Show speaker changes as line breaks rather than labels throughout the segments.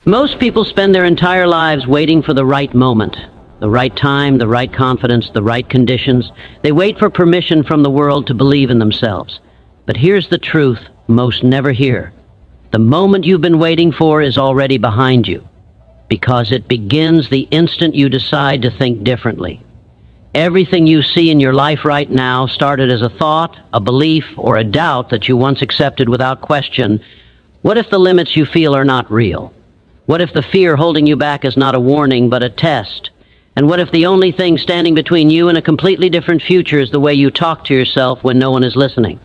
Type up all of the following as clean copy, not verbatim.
Most people spend their entire lives waiting for the right moment, the right time, the right confidence, the right conditions. They wait for permission from the world to believe in themselves. But here's the truth most never hear. The moment you've been waiting for is already behind you, because it begins the instant you decide to think differently. Everything you see in your life right now started as a thought, a belief, or a doubt that you once accepted without question. What if the limits you feel are not real? What if the fear holding you back is not a warning but a test? And what if the only thing standing between you and a completely different future is the way you talk to yourself when no one is listening?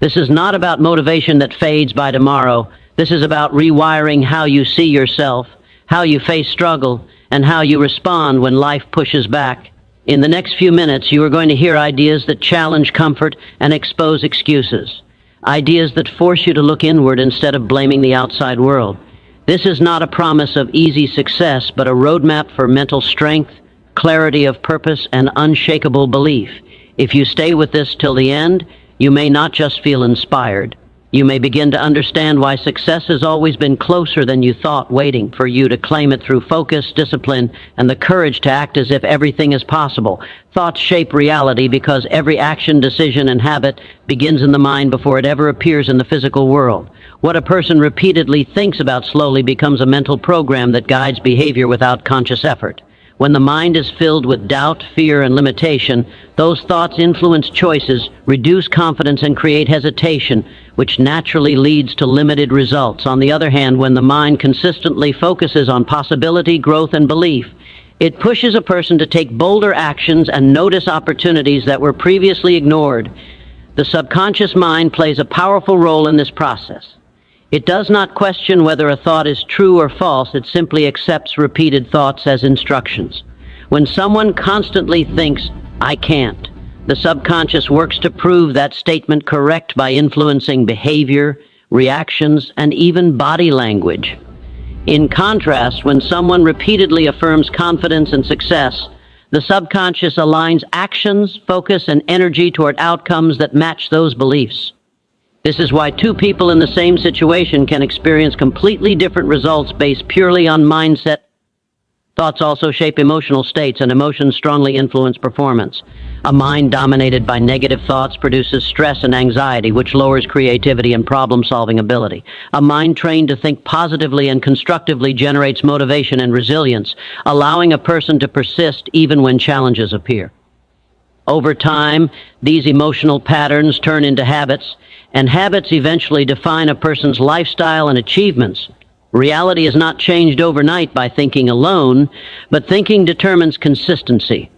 This is not about motivation that fades by tomorrow. This is about rewiring how you see yourself, how you face struggle, and how you respond when life pushes back. In the next few minutes, you are going to hear ideas that challenge comfort and expose excuses. Ideas that force you to look inward instead of blaming the outside world. This is not a promise of easy success, but a roadmap for mental strength, clarity of purpose, and unshakable belief. If you stay with this till the end, you may not just feel inspired. You may begin to understand why success has always been closer than you thought, waiting for you to claim it through focus, discipline, and the courage to act as if everything is possible. Thoughts shape reality because every action, decision, and habit begins in the mind before it ever appears in the physical world. What a person repeatedly thinks about slowly becomes a mental program that guides behavior without conscious effort. When the mind is filled with doubt, fear, and limitation, those thoughts influence choices, reduce confidence, and create hesitation, which naturally leads to limited results. On the other hand, when the mind consistently focuses on possibility, growth, and belief, it pushes a person to take bolder actions and notice opportunities that were previously ignored. The subconscious mind plays a powerful role in this process. It does not question whether a thought is true or false. It simply accepts repeated thoughts as instructions. When someone constantly thinks, "I can't," the subconscious works to prove that statement correct by influencing behavior, reactions, and even body language. In contrast, when someone repeatedly affirms confidence and success, the subconscious aligns actions, focus, and energy toward outcomes that match those beliefs. This is why two people in the same situation can experience completely different results based purely on mindset. Thoughts also shape emotional states, and emotions strongly influence performance. A mind dominated by negative thoughts produces stress and anxiety, which lowers creativity and problem-solving ability. A mind trained to think positively and constructively generates motivation and resilience, allowing a person to persist even when challenges appear. Over time, these emotional patterns turn into habits, and habits eventually define a person's lifestyle and achievements. Reality is not changed overnight by thinking alone, but thinking determines consistency.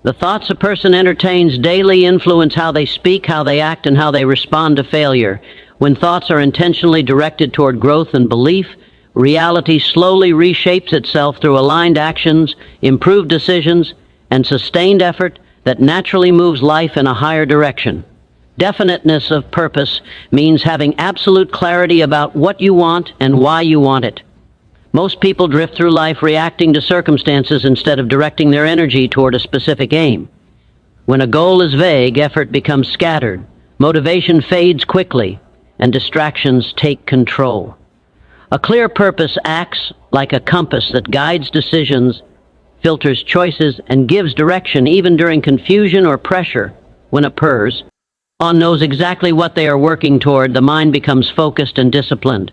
The thoughts a person entertains daily influence how they speak, how they act, and how they respond to failure. When thoughts are intentionally directed toward growth and belief, reality slowly reshapes itself through aligned actions, improved decisions, and sustained effort that naturally moves life in a higher direction. Definiteness of purpose means having absolute clarity about what you want and why you want it. Most people drift through life reacting to circumstances instead of directing their energy toward a specific aim. When a goal is vague, effort becomes scattered, motivation fades quickly, and distractions take control. A clear purpose acts like a compass that guides decisions, filters choices, and gives direction even during confusion or pressure. When a person knows exactly what they are working toward, the mind becomes focused and disciplined.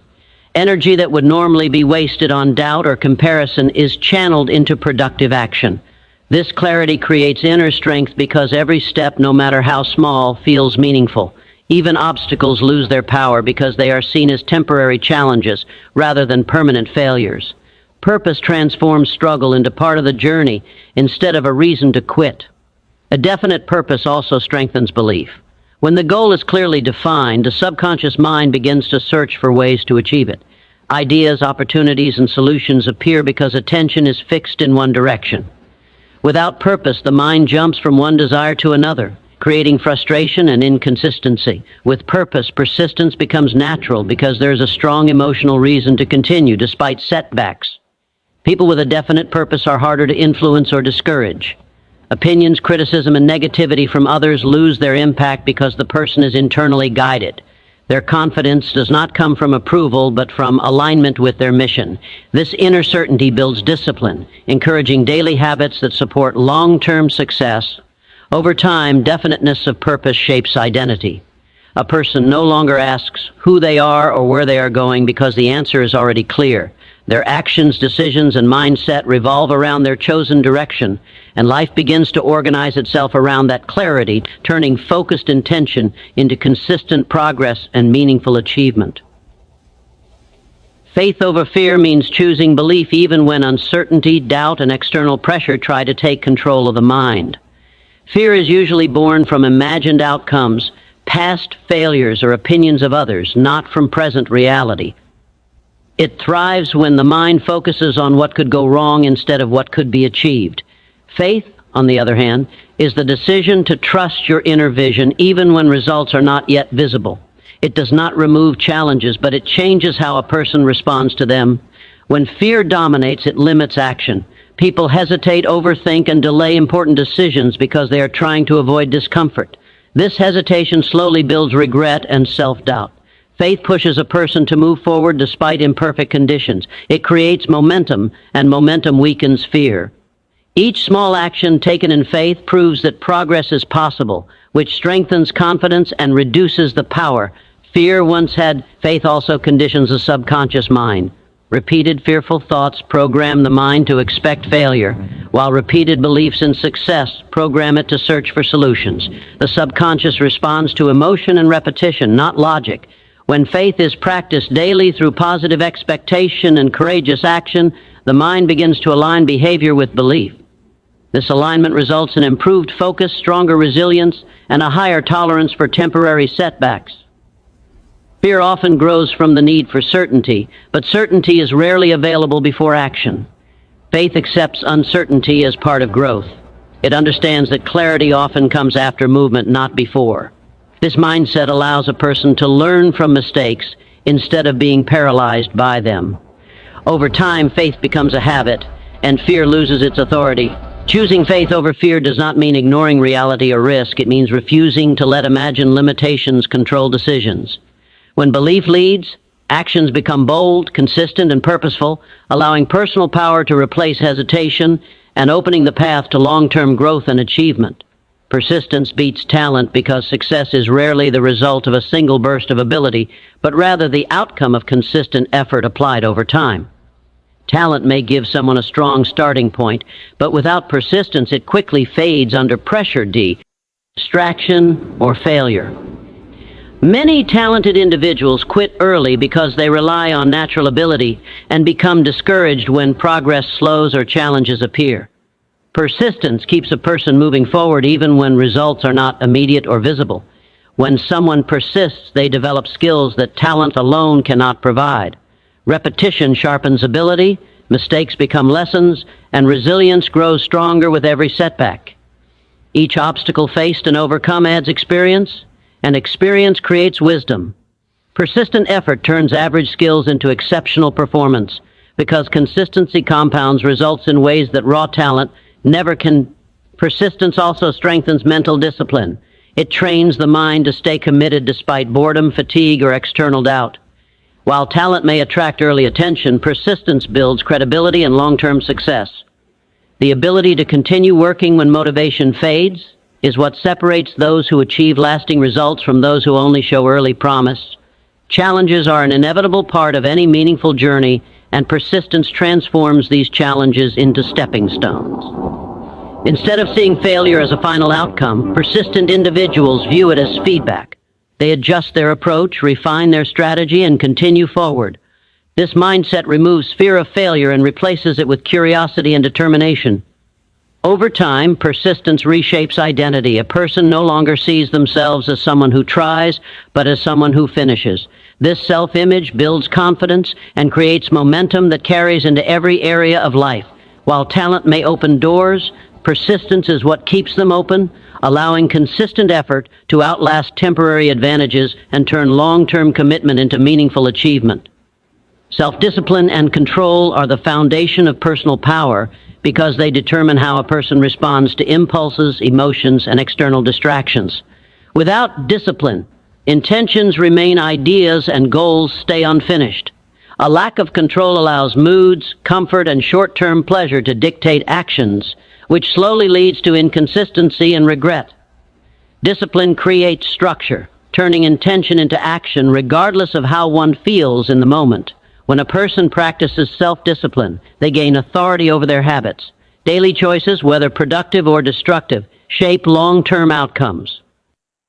Energy that would normally be wasted on doubt or comparison is channeled into productive action. This clarity creates inner strength because every step, no matter how small, feels meaningful. Even obstacles lose their power because they are seen as temporary challenges rather than permanent failures. Purpose transforms struggle into part of the journey instead of a reason to quit. A definite purpose also strengthens belief. When the goal is clearly defined, the subconscious mind begins to search for ways to achieve it. Ideas, opportunities, and solutions appear because attention is fixed in one direction. Without purpose, the mind jumps from one desire to another, creating frustration and inconsistency. With purpose, persistence becomes natural because there is a strong emotional reason to continue despite setbacks. People with a definite purpose are harder to influence or discourage. Opinions, criticism, and negativity from others lose their impact because the person is internally guided. Their confidence does not come from approval, but from alignment with their mission. This inner certainty builds discipline, encouraging daily habits that support long-term success. Over time, definiteness of purpose shapes identity. A person no longer asks who they are or where they are going because the answer is already clear. Their actions, decisions, and mindset revolve around their chosen direction, and life begins to organize itself around that clarity, turning focused intention into consistent progress and meaningful achievement. Faith over fear means choosing belief even when uncertainty, doubt, and external pressure try to take control of the mind. Fear is usually born from imagined outcomes, past failures, or opinions of others, not from present reality. It thrives when the mind focuses on what could go wrong instead of what could be achieved. Faith, on the other hand, is the decision to trust your inner vision even when results are not yet visible. It does not remove challenges, but it changes how a person responds to them. When fear dominates, it limits action. People hesitate, overthink, and delay important decisions because they are trying to avoid discomfort. This hesitation slowly builds regret and self-doubt. Faith pushes a person to move forward despite imperfect conditions. It creates momentum, and momentum weakens fear. Each small action taken in faith proves that progress is possible, which strengthens confidence and reduces the power fear once had. Faith also conditions the subconscious mind. Repeated fearful thoughts program the mind to expect failure, while repeated beliefs in success program it to search for solutions. The subconscious responds to emotion and repetition, not logic. When faith is practiced daily through positive expectation and courageous action, the mind begins to align behavior with belief. This alignment results in improved focus, stronger resilience, and a higher tolerance for temporary setbacks. Fear often grows from the need for certainty, but certainty is rarely available before action. Faith accepts uncertainty as part of growth. It understands that clarity often comes after movement, not before. This mindset allows a person to learn from mistakes instead of being paralyzed by them. Over time, faith becomes a habit, and fear loses its authority. Choosing faith over fear does not mean ignoring reality or risk. It means refusing to let imagined limitations control decisions. When belief leads, actions become bold, consistent, and purposeful, allowing personal power to replace hesitation and opening the path to long-term growth and achievement. Persistence beats talent because success is rarely the result of a single burst of ability, but rather the outcome of consistent effort applied over time. Talent may give someone a strong starting point, but without persistence it quickly fades under pressure, distraction, or failure. Many talented individuals quit early because they rely on natural ability and become discouraged when progress slows or challenges appear. Persistence keeps a person moving forward even when results are not immediate or visible. When someone persists, they develop skills that talent alone cannot provide. Repetition sharpens ability, mistakes become lessons, and resilience grows stronger with every setback. Each obstacle faced and overcome adds experience, and experience creates wisdom. Persistent effort turns average skills into exceptional performance because consistency compounds results in ways that raw talent never can. Persistence also strengthens mental discipline. It trains the mind to stay committed despite boredom, fatigue, or external doubt. While talent may attract early attention, persistence builds credibility and long-term success. The ability to continue working when motivation fades is what separates those who achieve lasting results from those who only show early promise. Challenges are an inevitable part of any meaningful journey, and persistence transforms these challenges into stepping stones. Instead of seeing failure as a final outcome, persistent individuals view it as feedback. They adjust their approach, refine their strategy, and continue forward. This mindset removes fear of failure and replaces it with curiosity and determination. Over time, persistence reshapes identity. A person no longer sees themselves as someone who tries, but as someone who finishes. This self-image builds confidence and creates momentum that carries into every area of life. While talent may open doors, persistence is what keeps them open, allowing consistent effort to outlast temporary advantages and turn long-term commitment into meaningful achievement. Self-discipline and control are the foundation of personal power because they determine how a person responds to impulses, emotions, and external distractions. Without discipline, Intentions remain ideas and goals stay unfinished. A lack of control allows moods, comfort, and short-term pleasure to dictate actions, which slowly leads to inconsistency and regret. Discipline creates structure, turning intention into action regardless of how one feels in the moment. When a person practices self-discipline, they gain authority over their habits. Daily choices, whether productive or destructive, shape long-term outcomes.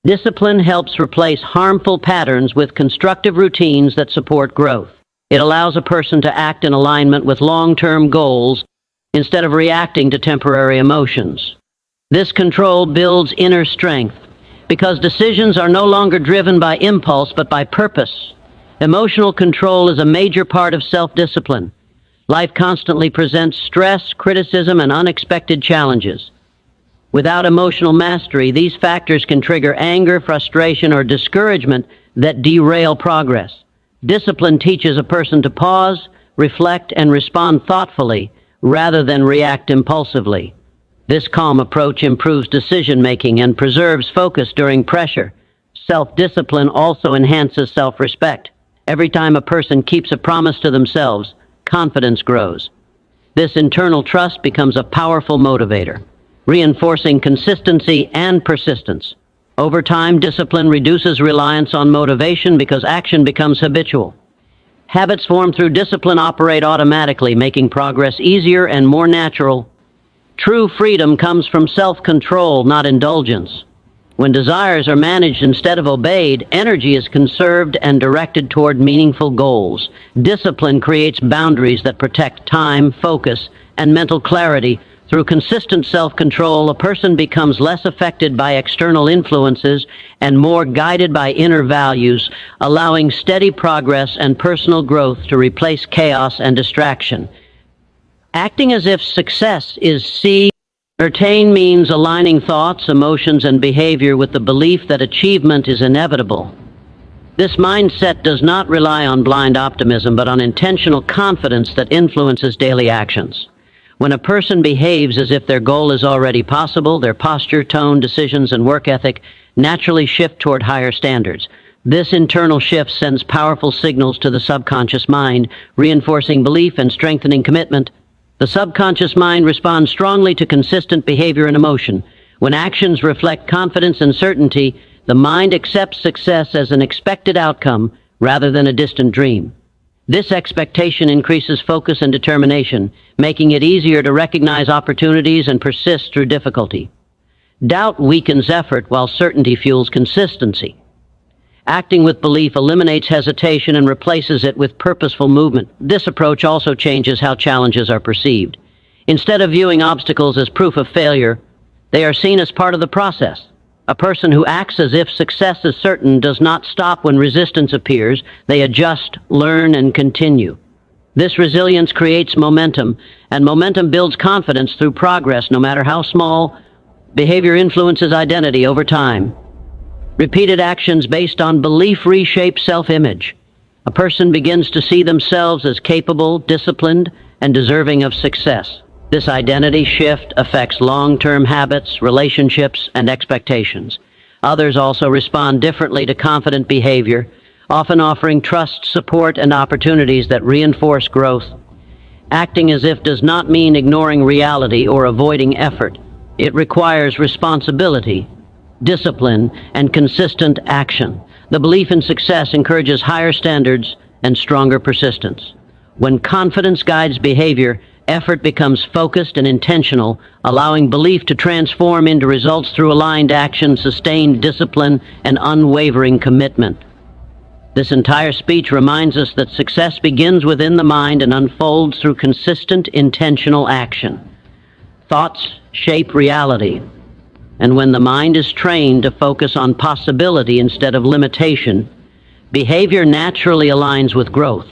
Discipline helps replace harmful patterns with constructive routines that support growth. It allows a person to act in alignment with long-term goals instead of reacting to temporary emotions. This control builds inner strength because decisions are no longer driven by impulse but by purpose. Emotional control is a major part of self-discipline. Life constantly presents stress, criticism, and unexpected challenges. Without emotional mastery, these factors can trigger anger, frustration, or discouragement that derail progress. Discipline teaches a person to pause, reflect, and respond thoughtfully rather than react impulsively. This calm approach improves decision-making and preserves focus during pressure. Self-discipline also enhances self-respect. Every time a person keeps a promise to themselves, confidence grows. This internal trust becomes a powerful motivator, reinforcing consistency and persistence. Over time, discipline reduces reliance on motivation because action becomes habitual. Habits formed through discipline operate automatically, making progress easier and more natural. True freedom comes from self-control, not indulgence. When desires are managed instead of obeyed, energy is conserved and directed toward meaningful goals. Discipline creates boundaries that protect time, focus, and mental clarity. Through consistent self-control, a person becomes less affected by external influences and more guided by inner values, allowing steady progress and personal growth to replace chaos and distraction. Acting as if success is certain means aligning thoughts, emotions, and behavior with the belief that achievement is inevitable. This mindset does not rely on blind optimism, but on intentional confidence that influences daily actions. When a person behaves as if their goal is already possible, their posture, tone, decisions, and work ethic naturally shift toward higher standards. This internal shift sends powerful signals to the subconscious mind, reinforcing belief and strengthening commitment. The subconscious mind responds strongly to consistent behavior and emotion. When actions reflect confidence and certainty, the mind accepts success as an expected outcome rather than a distant dream. This expectation increases focus and determination, making it easier to recognize opportunities and persist through difficulty. Doubt weakens effort while certainty fuels consistency. Acting with belief eliminates hesitation and replaces it with purposeful movement. This approach also changes how challenges are perceived. Instead of viewing obstacles as proof of failure, they are seen as part of the process. A person who acts as if success is certain does not stop when resistance appears. They adjust, learn, and continue. This resilience creates momentum, and momentum builds confidence through progress, no matter how small. Behavior influences identity over time. Repeated actions based on belief reshape self-image. A person begins to see themselves as capable, disciplined, and deserving of success. This identity shift affects long-term habits, relationships, and expectations. Others also respond differently to confident behavior, often offering trust, support, and opportunities that reinforce growth. Acting as if does not mean ignoring reality or avoiding effort. It requires responsibility, discipline, and consistent action. The belief in success encourages higher standards and stronger persistence. When confidence guides behavior, effort becomes focused and intentional, allowing belief to transform into results through aligned action, sustained discipline, and unwavering commitment. This entire speech reminds us that success begins within the mind and unfolds through consistent, intentional action. Thoughts shape reality, and when the mind is trained to focus on possibility instead of limitation, behavior naturally aligns with growth.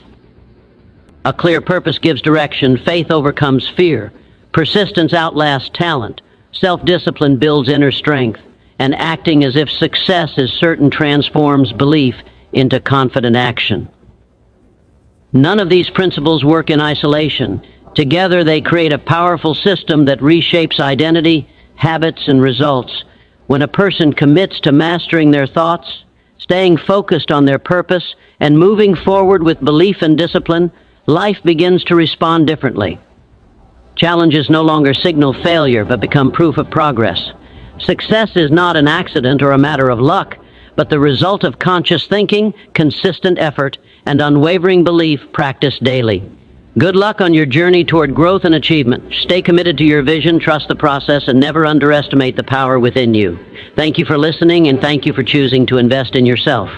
A clear purpose gives direction, faith overcomes fear, persistence outlasts talent, self-discipline builds inner strength, and acting as if success is certain transforms belief into confident action. None of these principles work in isolation. Together they create a powerful system that reshapes identity, habits, and results. When a person commits to mastering their thoughts, staying focused on their purpose, and moving forward with belief and discipline, life begins to respond differently. Challenges no longer signal failure, but become proof of progress. Success is not an accident or a matter of luck, but the result of conscious thinking, consistent effort, and unwavering belief practiced daily. Good luck on your journey toward growth and achievement. Stay committed to your vision, trust the process, and never underestimate the power within you. Thank you for listening, and thank you for choosing to invest in yourself.